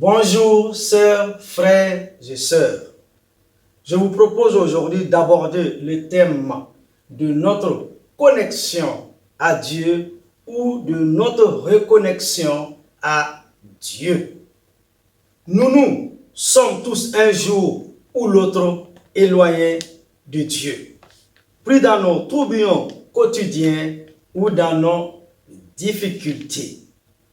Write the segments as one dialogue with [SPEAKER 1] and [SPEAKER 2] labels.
[SPEAKER 1] Bonjour, sœurs, frères et sœurs. Je vous propose aujourd'hui d'aborder le thème de notre connexion à Dieu ou de notre reconnexion à Dieu. Nous sommes tous un jour ou l'autre éloignés de Dieu, pris dans nos tourbillons quotidiens ou dans nos difficultés.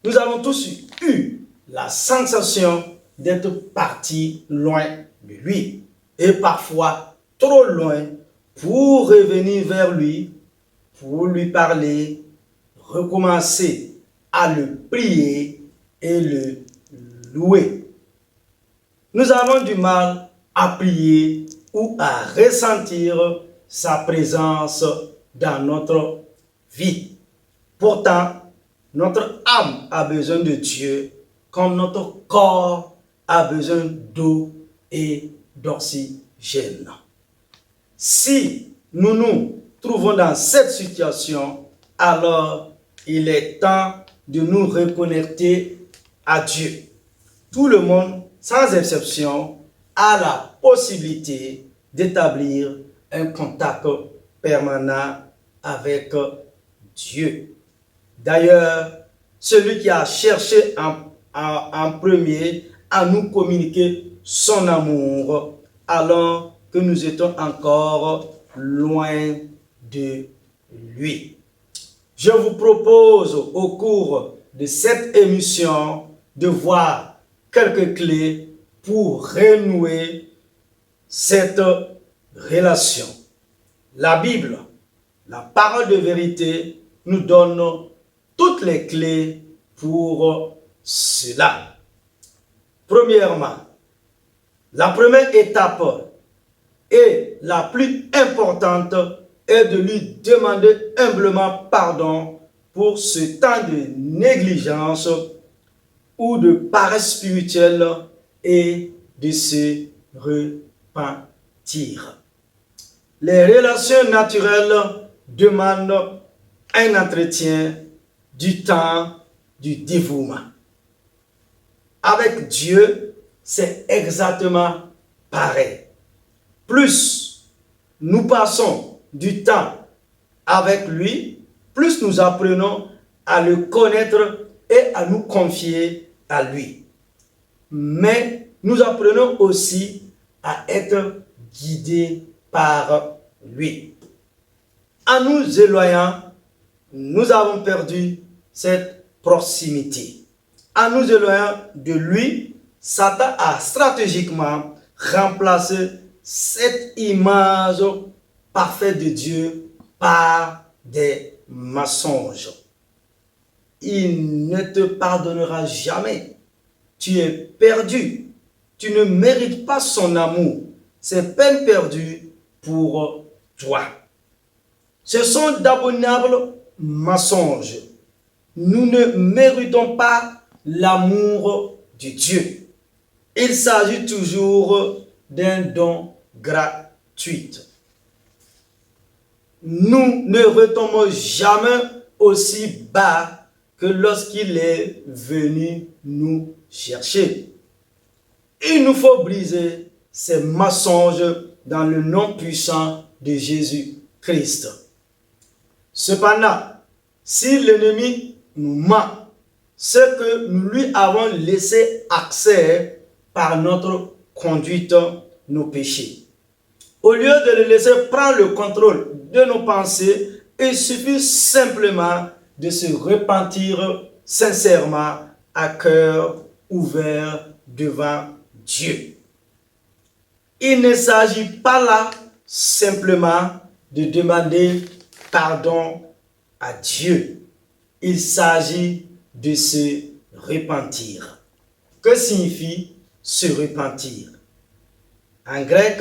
[SPEAKER 1] Nous avons tous eu la sensation d'être partis loin de lui et parfois trop loin pour revenir vers lui, pour lui parler, recommencer à le prier et le louer. Nous avons du mal à prier ou à ressentir sa présence dans notre vie. Pourtant, notre âme a besoin de Dieu comme notre corps a besoin d'eau et d'oxygène. Si nous nous trouvons dans cette situation, alors il est temps de nous reconnecter à Dieu. Tout le monde, sans exception, a la possibilité d'établir un contact permanent avec Dieu. D'ailleurs, celui qui a cherché en premier à nous communiquer son amour alors que nous étions encore loin de lui. Je vous propose au cours de cette émission de voir quelques clés pour renouer cette relation. La Bible, la parole de vérité, nous donne toutes les clés pour cela. Premièrement, la première étape et la plus importante est de lui demander humblement pardon pour ce temps de négligence ou de paresse spirituelle et de se repentir. Les relations naturelles demandent un entretien, du temps, du dévouement. Avec Dieu, c'est exactement pareil. Plus nous passons du temps avec lui, plus nous apprenons à le connaître et à nous confier à lui. Mais nous apprenons aussi à être guidés par lui. En nous éloignant, nous avons perdu cette proximité. En nous éloignant de lui, Satan a stratégiquement remplacé cette image parfaite de Dieu par des mensonges. Il ne te pardonnera jamais. Tu es perdu. Tu ne mérites pas son amour. C'est peine perdue pour toi. Ce sont d'abominables mensonges. Nous ne méritons pas l'amour de Dieu. Il s'agit toujours d'un don gratuit. Nous ne retombons jamais aussi bas que lorsqu'il est venu nous chercher. Il nous faut briser ces mensonges dans le nom puissant de Jésus-Christ. Cependant, si l'ennemi nous ment, c'est que nous lui avons laissé accès par notre conduite, nos péchés. Au lieu de le laisser prendre le contrôle de nos pensées, il suffit simplement de se repentir sincèrement à cœur ouvert devant Dieu. Il ne s'agit pas là simplement de demander pardon à Dieu. Il s'agit de se repentir. Que signifie se repentir? En grec,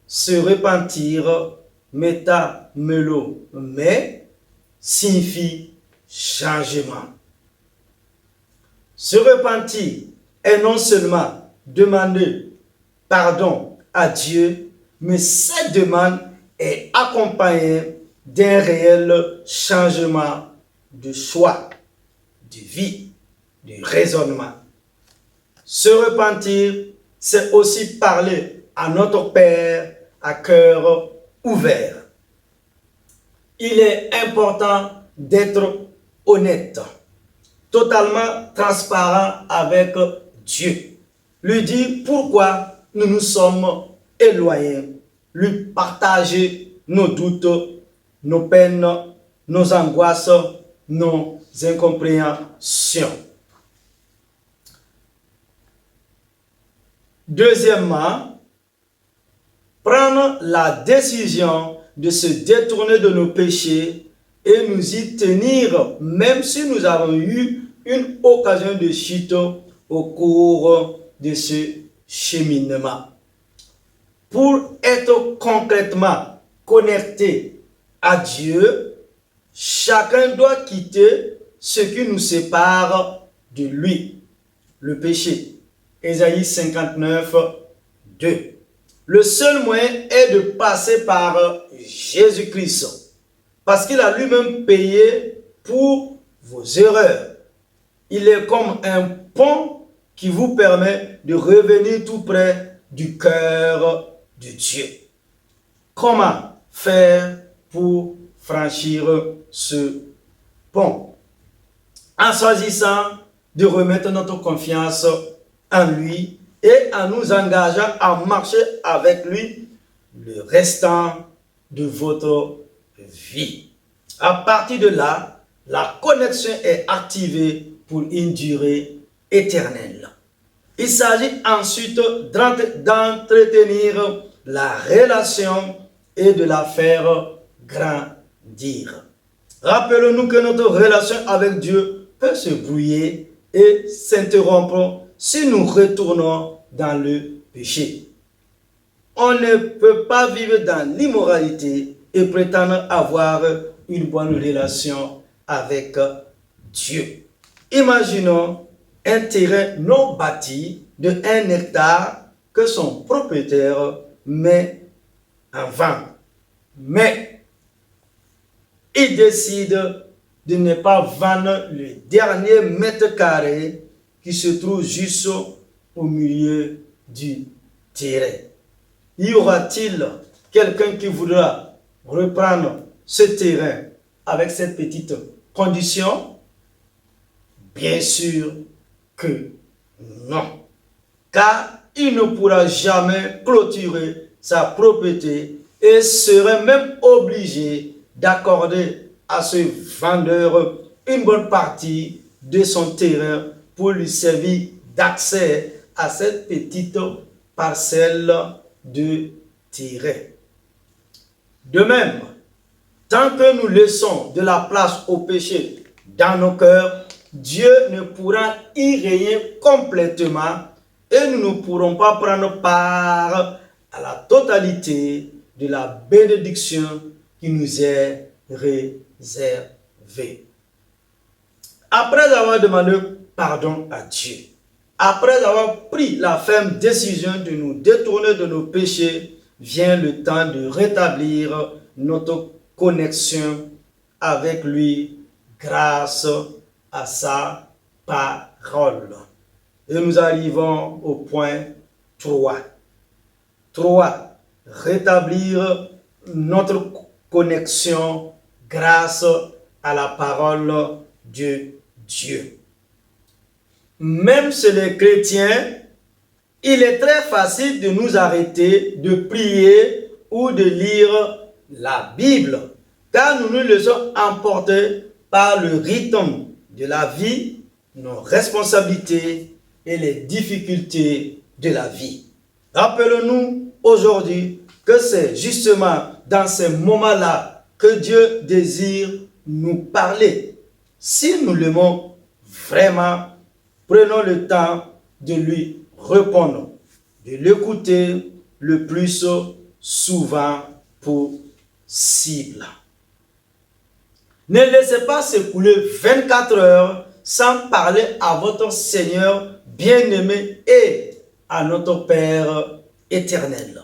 [SPEAKER 1] se repentir, métamelo, mais signifie changement. Se repentir est non seulement demander pardon à Dieu, mais cette demande est accompagnée d'un réel changement de choix, de vie, de raisonnement. Se repentir, c'est aussi parler à notre Père à cœur ouvert. Il est important d'être honnête, totalement transparent avec Dieu. Lui dire pourquoi nous nous sommes éloignés, lui partager nos doutes, nos peines, nos angoisses, nos incompréhensions. Deuxièmement, prendre la décision de se détourner de nos péchés et nous y tenir, même si nous avons eu une occasion de chute au cours de ce cheminement. Pour être concrètement connecté à Dieu, chacun doit quitter ce qui nous sépare de lui, le péché. Ésaïe 59, 2. Le seul moyen est de passer par Jésus-Christ, parce qu'il a lui-même payé pour vos erreurs. Il est comme un pont qui vous permet de revenir tout près du cœur de Dieu. Comment faire pour franchir ce pont? En choisissant de remettre notre confiance en lui et en nous engageant à marcher avec lui le restant de votre vie. À partir de là, la connexion est activée pour une durée éternelle. Il s'agit ensuite d'entretenir la relation et de la faire grandir. Rappelons-nous que notre relation avec Dieu peut se brouiller et s'interrompre si nous retournons dans le péché. On ne peut pas vivre dans l'immoralité et prétendre avoir une bonne relation avec Dieu. Imaginons un terrain non bâti de 1 hectare que son propriétaire met en vente. Mais il décide de ne pas vendre le dernier mètre carré qui se trouve juste au milieu du terrain. Y aura-t-il quelqu'un qui voudra reprendre ce terrain avec cette petite condition? Bien sûr que non. Car il ne pourra jamais clôturer sa propriété et serait même obligé d'accorder à ce vendeur une bonne partie de son terrain pour lui servir d'accès à cette petite parcelle de terrain. De même, tant que nous laissons de la place au péché dans nos cœurs, Dieu ne pourra y régner complètement et nous ne pourrons pas prendre part à la totalité de la bénédiction qui nous est réservée. Après avoir demandé pardon à Dieu, après avoir pris la ferme décision de nous détourner de nos péchés, vient le temps de rétablir notre connexion avec lui grâce à sa parole. Et nous arrivons au point 3. 3. Rétablir notre connexion grâce à la parole de Dieu. Même chez les chrétiens, il est très facile de nous arrêter de prier ou de lire la Bible, car nous nous laissons emporter par le rythme de la vie, nos responsabilités et les difficultés de la vie. Rappelons-nous aujourd'hui que c'est justement dans ces moments-là que Dieu désire nous parler. Si nous l'aimons vraiment, prenons le temps de lui répondre, de l'écouter le plus souvent possible. Ne laissez pas s'écouler 24 heures sans parler à votre Seigneur bien-aimé et à notre Père éternel.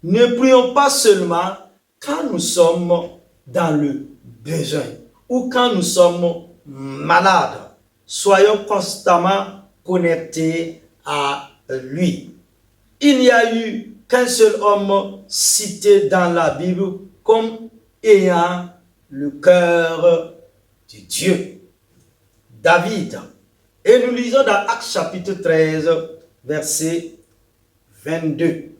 [SPEAKER 1] Ne prions pas seulement quand nous sommes dans le besoin ou quand nous sommes malades. Soyons constamment connectés à lui. Il n'y a eu qu'un seul homme cité dans la Bible comme ayant le cœur de Dieu, David. Et nous lisons dans Actes chapitre 13, verset 22.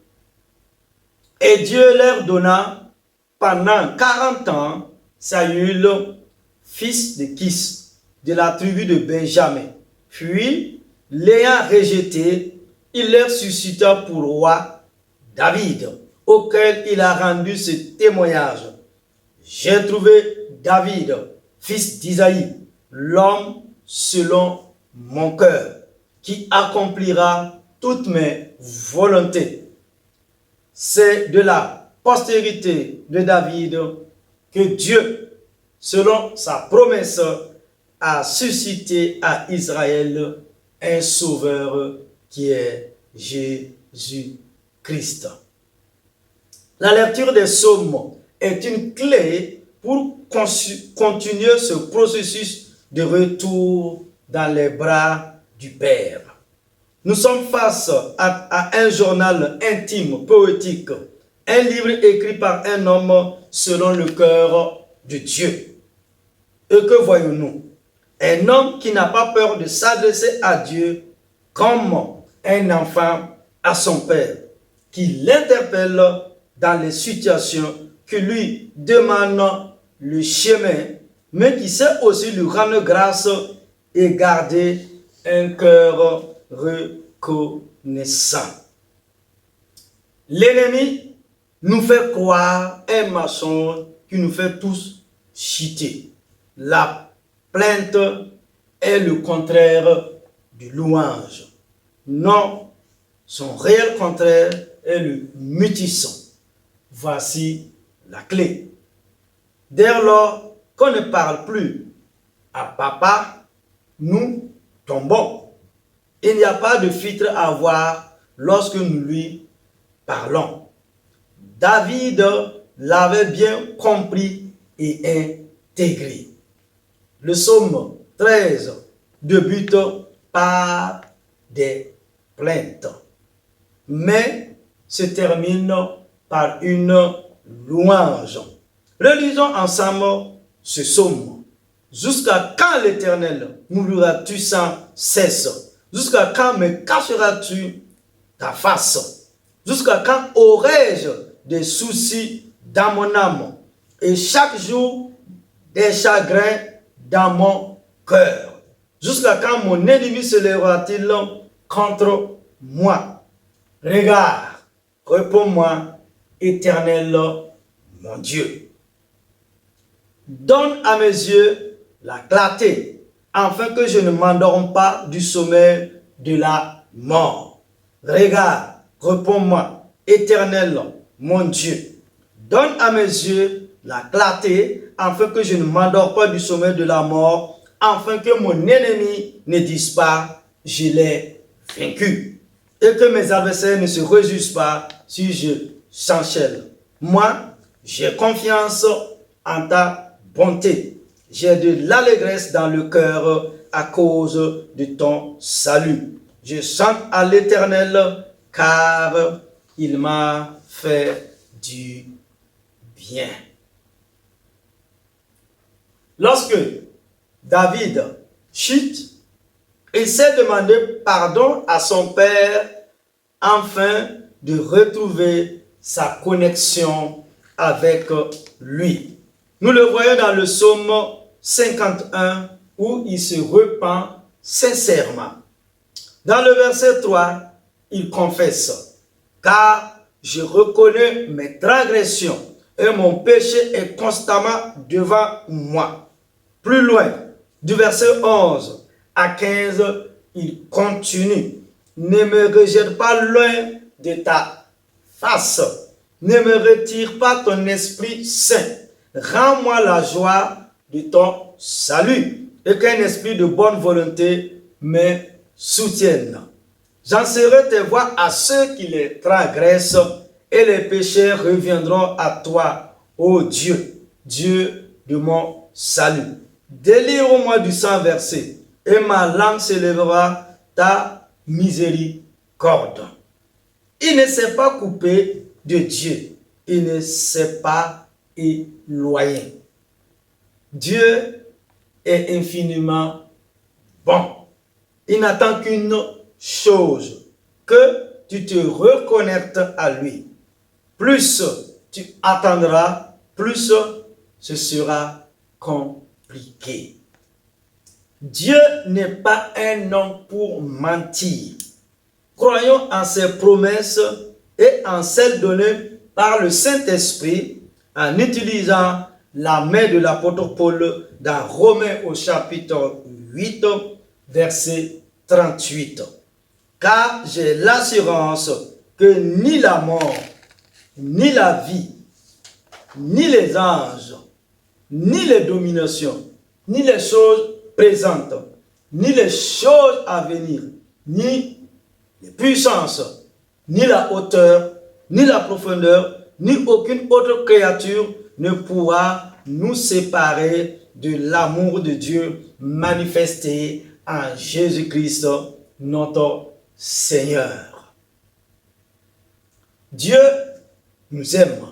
[SPEAKER 1] Et Dieu leur donna pendant 40 ans Saül, fils de Kis, de la tribu de Benjamin. Puis, l'ayant rejeté, il leur suscita pour roi David, auquel il a rendu ce témoignage. J'ai trouvé David, fils d'Isaïe, l'homme selon mon cœur, qui accomplira toutes mes volontés. C'est de la postérité de David que Dieu, selon sa promesse, a suscité à Israël un sauveur qui est Jésus-Christ. La lecture des psaumes est une clé pour continuer ce processus de retour dans les bras du Père. Nous sommes face à un journal intime, poétique, un livre écrit par un homme selon le cœur de Dieu. Et que voyons-nous? Un homme qui n'a pas peur de s'adresser à Dieu comme un enfant à son père, qui l'interpelle dans les situations, qui lui demande le chemin, mais qui sait aussi lui rendre grâce et garder un cœur reconnaissant. L'ennemi nous fait croire un mensonge qui nous fait tous chuter. La plainte est le contraire de louange. Non, son réel contraire est le mutisson. Voici la clé. Dès lors qu'on ne parle plus à papa, nous tombons. Il n'y a pas de filtre à avoir lorsque nous lui parlons. David l'avait bien compris et intégré. Le psaume 13 débute par des plaintes, mais se termine par une louange. Relisons ensemble ce psaume. Jusqu'à quand, l'Éternel, m'oublieras-tu sans cesse? Jusqu'à quand me cacheras-tu ta face? Jusqu'à quand aurai-je des soucis dans mon âme et chaque jour des chagrins dans mon cœur? Jusqu'à quand mon ennemi se lèvera-t-il contre moi? Regarde, réponds-moi, Éternel, mon Dieu. Donne à mes yeux la clarté, afin que je ne m'endorme pas du sommeil de la mort. Regarde, réponds-moi, Éternel, mon Dieu. Donne à mes yeux la clarté, afin que je ne m'endorme pas du sommeil de la mort, afin que mon ennemi ne dise pas, je l'ai vaincu, et que mes adversaires ne se réjouissent pas si je s'enchaîne. Moi, j'ai confiance en ta bonté. J'ai de l'allégresse dans le cœur à cause de ton salut. Je chante à l'Éternel car il m'a fait du bien. Lorsque David chute, il s'est demandé pardon à son père afin de retrouver sa connexion avec lui. Nous le voyons dans le psaume 51 où il se repent sincèrement. Dans le verset 3, il confesse, car je reconnais mes transgressions et mon péché est constamment devant moi. Plus loin, du verset 11 à 15, il continue. Ne me rejette pas loin de ta face. Ne me retire pas ton Esprit Saint. Rends-moi la joie de ton salut et qu'un esprit de bonne volonté me soutienne. J'enseignerai tes voies à ceux qui les transgressent et les péchés reviendront à toi, ô Dieu, Dieu de mon salut. Délivre-moi du sang versé et ma langue s'élèvera ta miséricorde. Il ne s'est pas coupé de Dieu. Il ne s'est pas éloigné. Dieu est infiniment bon. Il n'attend qu'une chose, que tu te reconnectes à lui. Plus tu attendras, plus ce sera compliqué. Dieu n'est pas un homme pour mentir. Croyons en ses promesses et en celles données par le Saint-Esprit en utilisant la main de l'apôtre Paul dans Romains au chapitre 8, verset 38. Car j'ai l'assurance que ni la mort, ni la vie, ni les anges, ni les dominations, ni les choses présentes, ni les choses à venir, ni les puissances, ni la hauteur, ni la profondeur, ni aucune autre créature ne pourra nous séparer de l'amour de Dieu manifesté en Jésus-Christ, notre Seigneur. Dieu nous aime.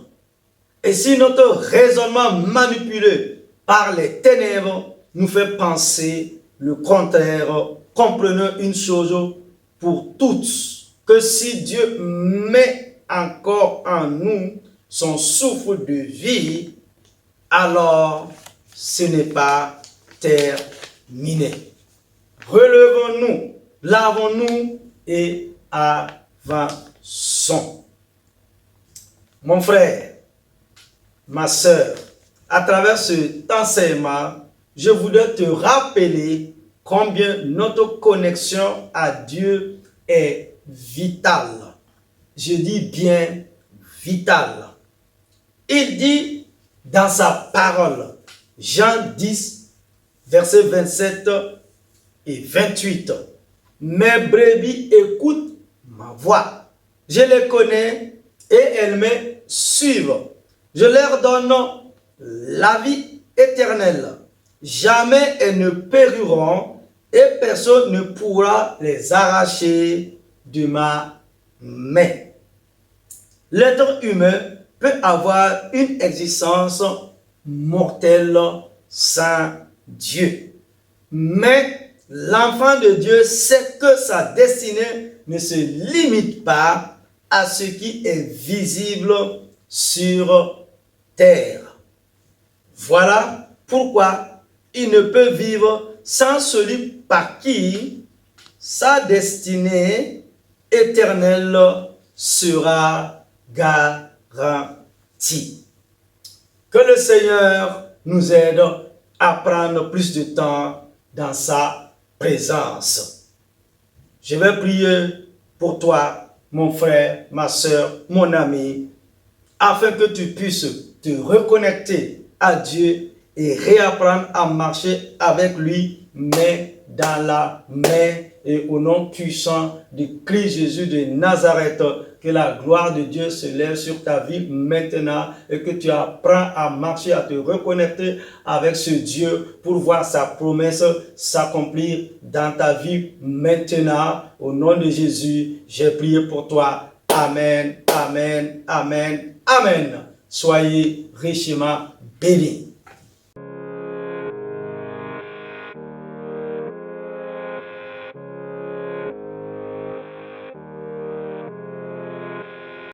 [SPEAKER 1] Et si notre raisonnement manipulé par les ténèbres nous fait penser le contraire, comprenons une chose pour toutes, que si Dieu met encore en nous son souffle de vie, alors ce n'est pas terminé. Relevons-nous, lavons-nous et avançons. Mon frère, ma sœur, à travers cet enseignement, je voudrais te rappeler combien notre connexion à Dieu est vitale. Je dis bien vitale. Il dit dans sa parole, Jean 10, versets 27 et 28, « Mes brebis écoutent ma voix. Je les connais et elles me suivent. Je leur donne la vie éternelle. Jamais elles ne périront et personne ne pourra les arracher de ma main. » L'être humain peut avoir une existence mortelle sans Dieu. Mais l'enfant de Dieu sait que sa destinée ne se limite pas à ce qui est visible sur terre. Voilà pourquoi il ne peut vivre sans celui par qui sa destinée éternelle sera garantie. Que le Seigneur nous aide à prendre plus de temps dans sa présence. Je vais prier pour toi, mon frère, ma soeur, mon ami, afin que tu puisses te reconnecter à Dieu et réapprendre à marcher avec lui, mais dans la main, et au nom puissant de Christ Jésus de Nazareth, que la gloire de Dieu se lève sur ta vie maintenant et que tu apprends à marcher, à te reconnecter avec ce Dieu pour voir sa promesse s'accomplir dans ta vie maintenant. Au nom de Jésus, j'ai prié pour toi. Amen, amen, amen, amen. Soyez richement bénis.